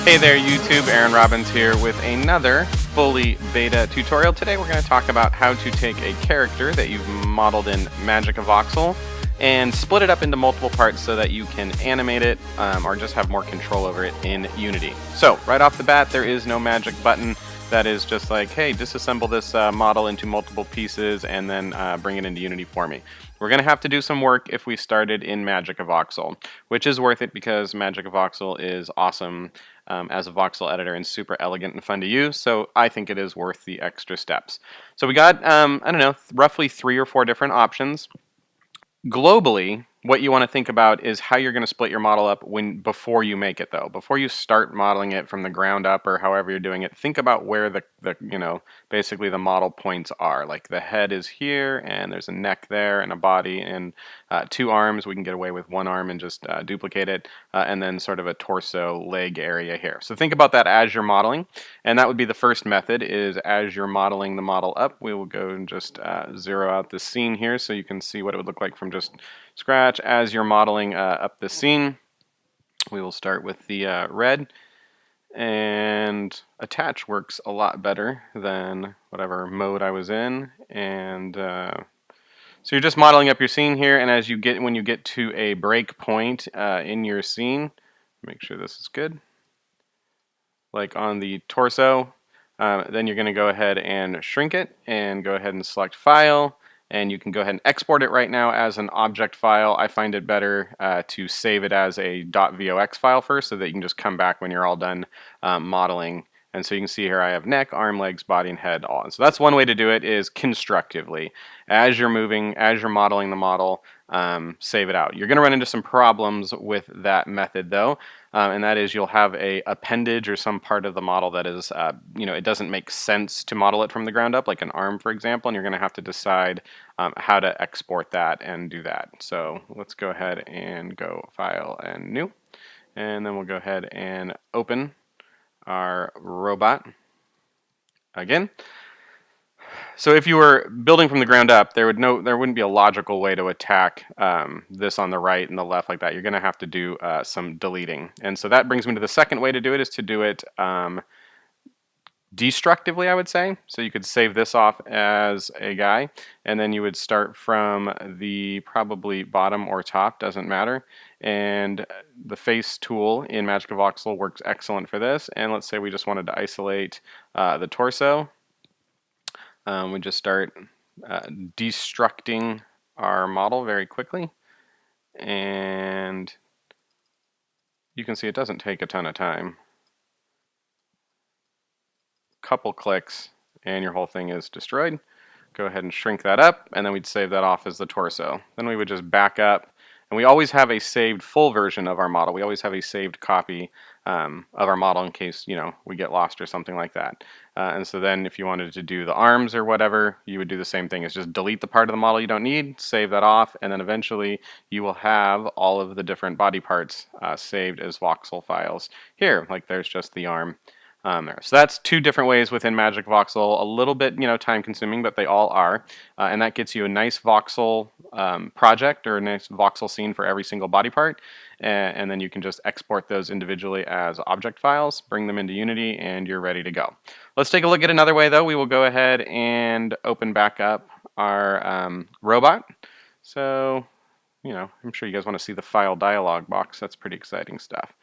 Hey there YouTube, Aaron Robbins here with another fully beta tutorial. Today we're going to talk about how to take a character that you've modeled in MagicaVoxel and split it up into multiple parts so that you can animate it or just have more control over it in Unity. So right off the bat, there is no magic button that is just like, hey, disassemble this model into multiple pieces and then bring it into Unity for me. We're going to have to do some work if we started in MagicaVoxel, which is worth it because MagicaVoxel is awesome as a voxel editor and super elegant and fun to use, so I think it is worth the extra steps. So we got, I don't know, roughly 3 or 4 different options. Globally, what you want to think about is how you're going to split your model up before you make it, though. Before you start modeling it from the ground up or however you're doing it, think about where the basically the model points are. Like the head is here, and there's a neck there, and a body, and 2 arms. We can get away with 1 arm and just duplicate it, and then sort of a torso leg area here. So think about that as you're modeling, and that would be the first method, is as you're modeling the model up, we will go and just zero out the scene here so you can see what it would look like from just scratch. As you're modeling up the scene, we will start with the red, and attach works a lot better than whatever mode I was in, and so you're just modeling up your scene here, and as when you get to a break point in your scene, make sure this is good, like on the torso, then you're going to go ahead and shrink it and go ahead and select File. And you can go ahead and export it right now as an object file. I find it better to save it as a .vox file first so that you can just come back when you're all done modeling. And so you can see here I have neck, arm, legs, body, and head all. And so that's one way to do it, is constructively. As you're modeling the model, save it out. You're going to run into some problems with that method though, and that is you'll have a appendage or some part of the model that is, it doesn't make sense to model it from the ground up, like an arm for example, and you're going to have to decide how to export that and do that. So let's go ahead and go File and New, and then we'll go ahead and open our robot again. So if you were building from the ground up, there wouldn't be a logical way to attack this on the right and the left like that. You're going to have to do some deleting. And so that brings me to the second way to do it, is to do it destructively, I would say. So you could save this off as a guy, and then you would start from the probably bottom or top, doesn't matter. And the face tool in MagicaVoxel works excellent for this. And let's say we just wanted to isolate the torso. We just start destructing our model very quickly, and you can see it doesn't take a ton of time. Couple clicks and your whole thing is destroyed. Go ahead and shrink that up, and then we'd save that off as the torso. Then we would just back up, and we always have a saved full version of our model. We always have a saved copy of our model in case we get lost or something like that. And so then if you wanted to do the arms or whatever, you would do the same thing. Is just delete the part of the model you don't need, save that off, and then eventually you will have all of the different body parts saved as voxel files here. Like there's just the arm there. So that's 2 different ways within MagicaVoxel. A little bit time consuming, but they all are. And that gets you a nice voxel project or a nice voxel scene for every single body part. And then you can just export those individually as object files, bring them into Unity, and you're ready to go. Let's take a look at another way though. We will go ahead and open back up our robot. So, I'm sure you guys want to see the file dialog box. That's pretty exciting stuff.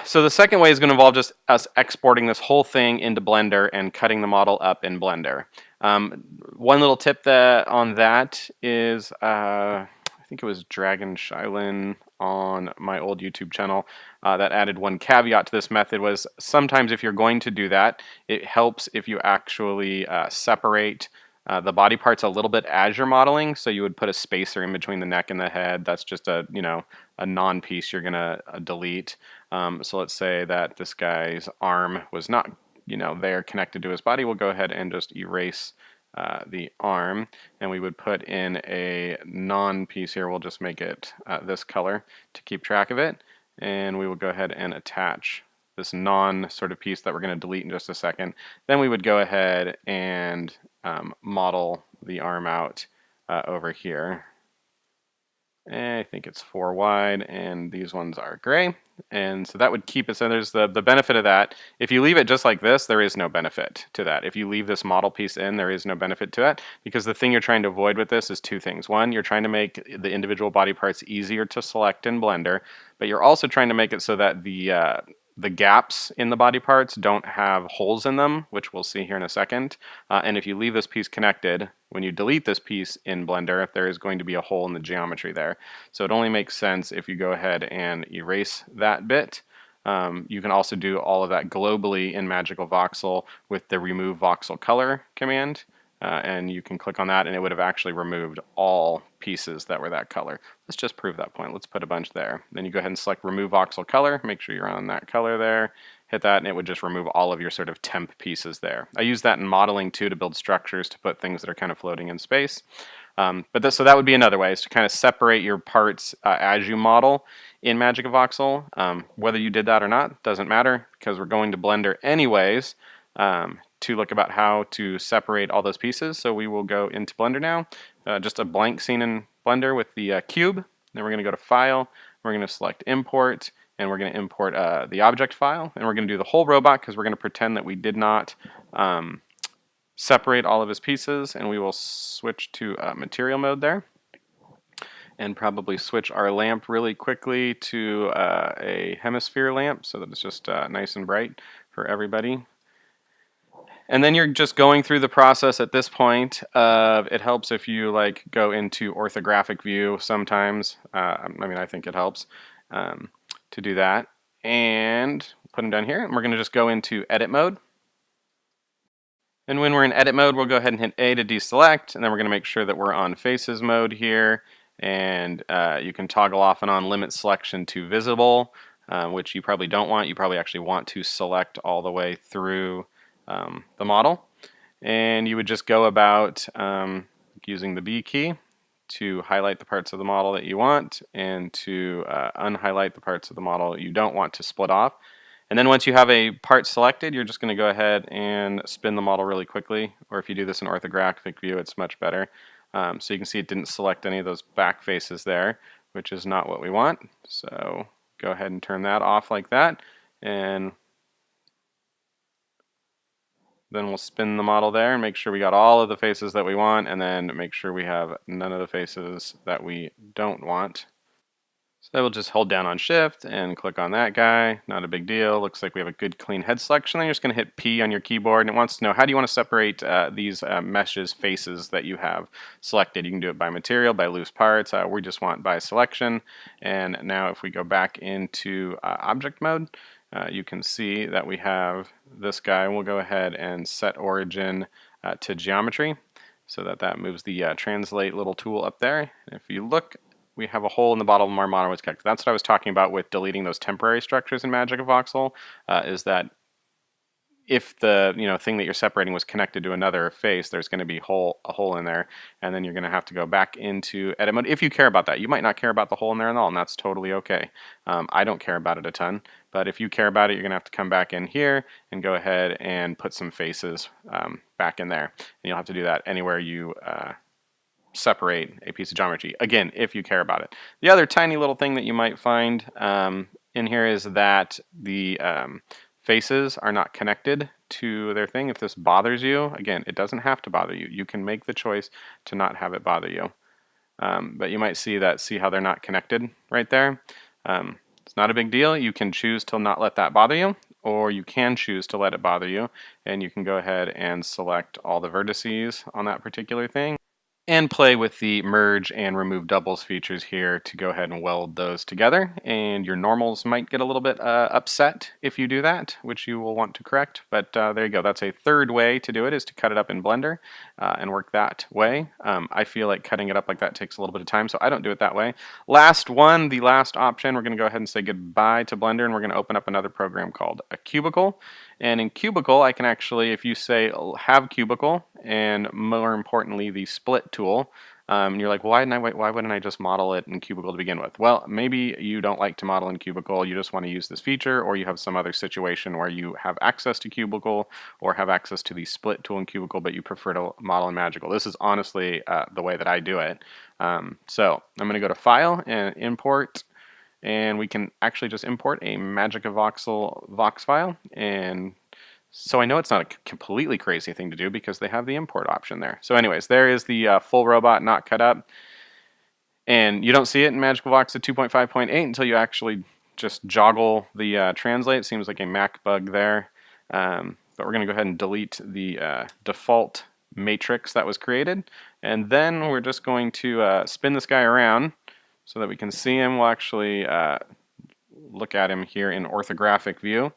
So the second way is going to involve just us exporting this whole thing into Blender and cutting the model up in Blender. One little tip on that is, I think it was Dragon Shylin on my old YouTube channel that added one caveat to this method, was sometimes if you're going to do that, it helps if you actually separate the body parts a little bit as you're modeling. So you would put a spacer in between the neck and the head. That's just a non-piece you're gonna delete. So let's say that this guy's arm was not there connected to his body. We'll go ahead and just erase the arm, and we would put in a non-piece here. We'll just make it this color to keep track of it, and we will go ahead and attach this non-sort of piece that we're going to delete in just a second. Then we would go ahead and model the arm out over here. I think it's 4 wide, and these ones are gray. And so that would keep it, so there's the benefit of that. If you leave it just like this, there is no benefit to that. If you leave this model piece in, there is no benefit to it, because the thing you're trying to avoid with this is two things. One, you're trying to make the individual body parts easier to select in Blender, but you're also trying to make it so that the gaps in the body parts don't have holes in them, which we'll see here in a second. And if you leave this piece connected, when you delete this piece in Blender, there is going to be a hole in the geometry there. So it only makes sense if you go ahead and erase that bit. You can also do all of that globally in MagicaVoxel with the remove voxel color command. And you can click on that and it would have actually removed all pieces that were that color. Let's just prove that point. Let's put a bunch there. Then you go ahead and select remove voxel color, make sure you're on that color there, hit that, and it would just remove all of your sort of temp pieces there. I use that in modeling too to build structures, to put things that are kind of floating in space. So that would be another way, is to kind of separate your parts as you model in MagicaVoxel. Whether you did that or not doesn't matter, because we're going to Blender anyways. To look about how to separate all those pieces. So we will go into Blender now, just a blank scene in Blender with the cube. Then we're going to go to File, we're going to select Import, and we're going to import the object file, and we're going to do the whole robot because we're going to pretend that we did not separate all of his pieces, and we will switch to material mode there, and probably switch our lamp really quickly to a hemisphere lamp so that it's just nice and bright for everybody. And then you're just going through the process at this point. It helps if you like go into orthographic view sometimes. I mean, I think it helps to do that. And put them down here, and we're going to just go into edit mode. And when we're in edit mode, we'll go ahead and hit A to deselect, and then we're going to make sure that we're on faces mode here. And you can toggle off and on limit selection to visible, which you probably don't want. You probably actually want to select all the way through the model, and you would just go about using the B key to highlight the parts of the model that you want, and to unhighlight the parts of the model you don't want to split off. And then once you have a part selected, you're just going to go ahead and spin the model really quickly, or if you do this in orthographic view, it's much better. So you can see it didn't select any of those back faces there, which is not what we want. So go ahead and turn that off like that, and then we'll spin the model there and make sure we got all of the faces that we want, and then make sure we have none of the faces that we don't want. So we'll just hold down on Shift and click on that guy. Not a big deal. Looks like we have a good clean head selection. Then you're just going to hit P on your keyboard, and it wants to know how do you want to separate these meshes faces that you have selected. You can do it by material, by loose parts. We just want by selection. And now if we go back into object mode, you can see that we have this guy. We'll go ahead and set origin to geometry so that that moves the translate little tool up there. If you look, we have a hole in the bottom of our model was connected. That's what I was talking about with deleting those temporary structures in MagicaVoxel, is that if the thing that you're separating was connected to another face, there's going to be a hole in there, and then you're going to have to go back into edit mode if you care about that. You might not care about the hole in there at all, and that's totally okay. I don't care about it a ton, but if you care about it, you're going to have to come back in here and go ahead and put some faces back in there, and you'll have to do that anywhere you separate a piece of geometry. Again, if you care about it. The other tiny little thing that you might find in here is that the faces are not connected to their thing. If this bothers you, again, it doesn't have to bother you. You can make the choice to not have it bother you. But you might see how they're not connected right there. It's not a big deal. You can choose to not let that bother you, or you can choose to let it bother you, and you can go ahead and select all the vertices on that particular thing, and play with the merge and remove doubles features here to go ahead and weld those together. And your normals might get a little bit upset if you do that, which you will want to correct. But there you go. That's a third way to do it, is to cut it up in Blender and work that way. I feel like cutting it up like that takes a little bit of time, so I don't do it that way. Last one, the last option, we're going to go ahead and say goodbye to Blender, and we're going to open up another program called a Qubicle. And in Qubicle, I can actually, if you say have Qubicle, and more importantly the split tool, And you're like, why wouldn't I just model it in Qubicle to begin with? Well, maybe you don't like to model in Qubicle, you just want to use this feature, or you have some other situation where you have access to Qubicle or have access to the split tool in Qubicle, but you prefer to model in Magical. This is honestly the way that I do it. So I'm going to go to File and Import, and we can actually just import a MagicaVoxel Vox file. And so I know it's not a completely crazy thing to do because they have the import option there. So anyways, there is the full robot not cut up. And you don't see it in MagicaVoxel 2.5.8 until you actually just joggle the translate. Seems like a Mac bug there. But we're going to go ahead and delete the default matrix that was created. And then we're just going to spin this guy around so that we can see him. We'll actually look at him here in orthographic view.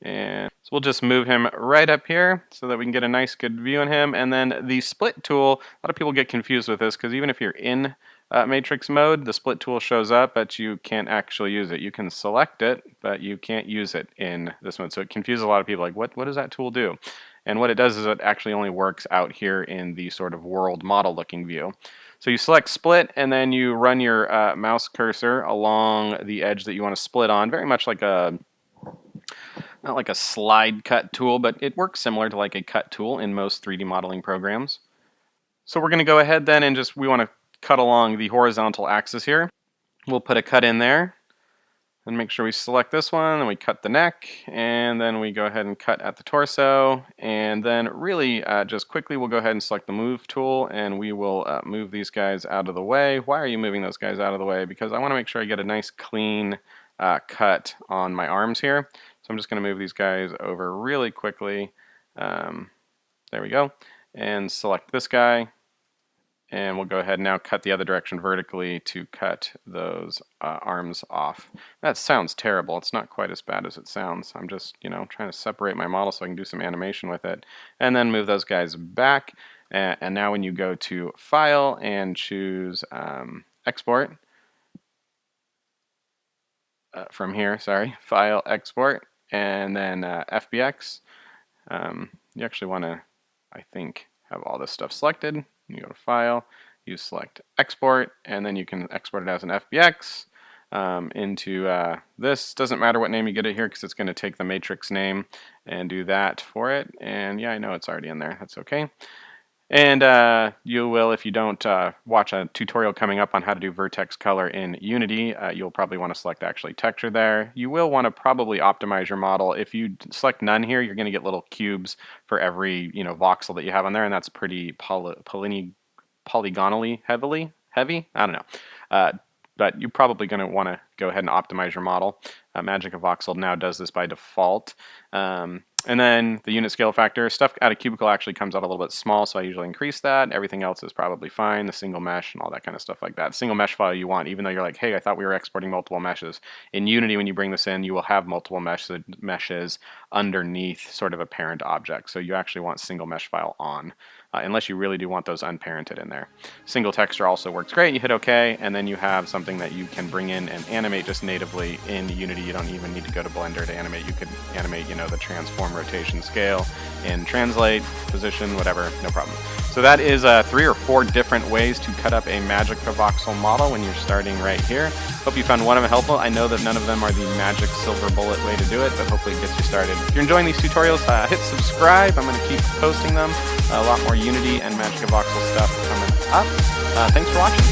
And so we'll just move him right up here so that we can get a nice good view on him. And then the split tool, a lot of people get confused with this because even if you're in matrix mode, the split tool shows up, but you can't actually use it. You can select it, but you can't use it in this mode. So it confuses a lot of people, like, what does that tool do? And what it does is it actually only works out here in the sort of world model looking view. So you select split, and then you run your mouse cursor along the edge that you want to split on, very much like a not like a slide cut tool, but it works similar to like a cut tool in most 3D modeling programs. So we're going to go ahead then and we want to cut along the horizontal axis here. We'll put a cut in there and make sure we select this one, and we cut the neck, and then we go ahead and cut at the torso, and then really just quickly we'll go ahead and select the move tool, and we will move these guys out of the way. Why are you moving those guys out of the way? Because I want to make sure I get a nice clean cut on my arms here. So I'm just going to move these guys over really quickly. There we go. And select this guy. And we'll go ahead and now cut the other direction vertically to cut those arms off. That sounds terrible. It's not quite as bad as it sounds. I'm just, trying to separate my model so I can do some animation with it. And then move those guys back. And now when you go to File and choose Export, from here, File, Export, and then FBX. You actually want to, I think, have all this stuff selected. You go to File, you select Export, and then you can export it as an FBX into this. Doesn't matter what name you get it here because it's going to take the matrix name and do that for it. And yeah, I know it's already in there. That's okay. And you will, if you don't watch a tutorial coming up on how to do vertex color in Unity, you'll probably want to select actually texture there. You will want to probably optimize your model. If you select none here, you're going to get little cubes for every voxel that you have on there, and that's pretty polygonally heavy. I don't know. But you're probably going to want to go ahead and optimize your model. MagicaVoxel now does this by default. And then the unit scale factor, stuff out of Qubicle actually comes out a little bit small, so I usually increase that. Everything else is probably fine, the single mesh and all that kind of stuff like that. Single mesh file you want, even though you're like, hey, I thought we were exporting multiple meshes. In Unity, when you bring this in, you will have multiple meshes underneath sort of a parent object. So you actually want single mesh file on, unless you really do want those unparented in there. Single texture also works great. You hit OK, and then you have something that you can bring in and animate just natively in Unity. You don't even need to go to Blender to animate. You could animate, the transform, rotation, scale, and translate, position, whatever, no problem. So that is 3 or 4 different ways to cut up a MagicaVoxel model when you're starting right here. Hope you found one of them helpful. I know that none of them are the magic silver bullet way to do it, but hopefully it gets you started. If you're enjoying these tutorials, hit subscribe. I'm going to keep posting them. A lot more Unity and MagicaVoxel stuff coming up. Thanks for watching.